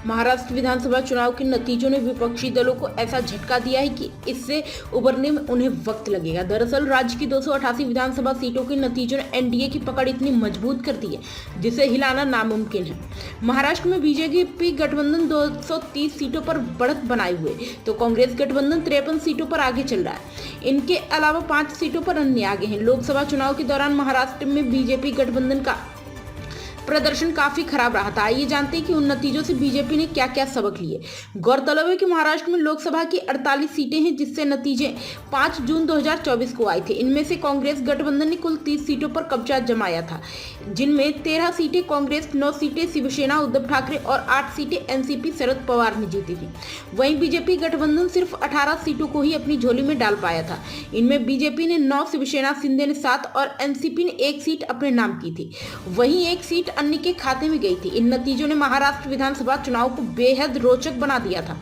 महाराष्ट्र विधानसभा चुनाव के नतीजों ने विपक्षी दलों को ऐसा झटका दिया है कि इससे उबरने में उन्हें वक्त लगेगा। दरअसल राज्य की 288 विधानसभा सीटों के नतीजों ने एनडीए की पकड़ इतनी मजबूत कर दी है जिसे हिलाना नामुमकिन है। महाराष्ट्र में बीजेपी गठबंधन 230 सीटों पर बढ़त बनाए हुए तो कांग्रेस गठबंधन 53 सीटों पर आगे चल रहा है। इनके अलावा 5 सीटों पर अन्य आगे हैं। लोकसभा चुनाव के दौरान महाराष्ट्र में बीजेपी गठबंधन का प्रदर्शन काफी खराब रहा था। आइए जानते हैं कि उन नतीजों से बीजेपी ने क्या क्या सबक लिए। गौरतलब है कि महाराष्ट्र में लोकसभा की 48 सीटें हैं जिससे नतीजे 5 जून 2024 को आए थे। इनमें से कांग्रेस गठबंधन ने कुल 30 सीटों पर कब्जा जमाया था, जिनमें 13 सीटें कांग्रेस, 9 सीटें शिवसेना उद्धव ठाकरे और 8 सीटें एनसीपी शरद पवार ने जीती थी। वहीं बीजेपी गठबंधन सिर्फ 18 सीटों को ही अपनी झोली में डाल पाया था। इनमें बीजेपी ने 9, शिवसेना शिंदे ने 7 और एनसीपी ने 1 सीट अपने नाम की थी। वहीं 1 सीट अन्य के खाते में गई थी। इन नतीजों ने महाराष्ट्र विधानसभा चुनाव को बेहद रोचक बना दिया था।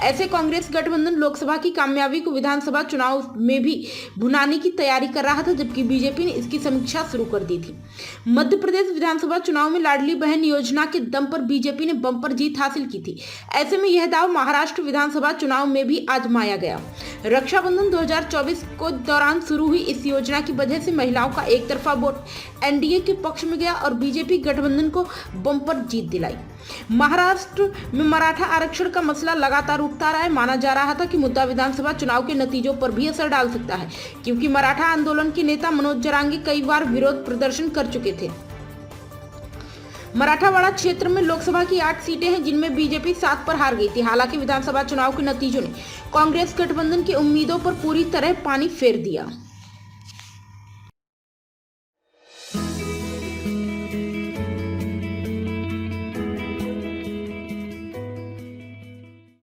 ऐसे कांग्रेस गठबंधन लोकसभा की कामयाबी को विधानसभा चुनाव में भी भुनाने की तैयारी कर रहा था, जबकि बीजेपी ने इसकी समीक्षा शुरू कर दी थी। मध्य प्रदेश विधानसभा चुनाव में लाडली बहन योजना के दम पर बीजेपी ने बम्पर जीत हासिल की थी। ऐसे में यह दाव महाराष्ट्र विधानसभा चुनाव में भी आजमाया गया। रक्षाबंधन 2024 को दौरान शुरू हुई इस योजना की वजह से महिलाओं का एक तरफा वोट एनडीए के पक्ष में गया और बीजेपी गठबंधन को बम्पर जीत दिलाई। महाराष्ट्र में मराठा आरक्षण का मसला लगातार उठता रहा है। माना जा रहा था कि मुद्दा विधानसभा चुनाव के नतीजों पर भी असर डाल सकता है, क्योंकि मराठा आंदोलन के नेता मनोज जरांगे कई बार विरोध प्रदर्शन कर चुके थे। मराठावाड़ा क्षेत्र में लोकसभा की 8 सीटें हैं, जिनमें बीजेपी 7 पर हार गई थी। हालांकि विधानसभा चुनाव के नतीजों ने कांग्रेस गठबंधन की उम्मीदों पर पूरी तरह पानी फेर दिया।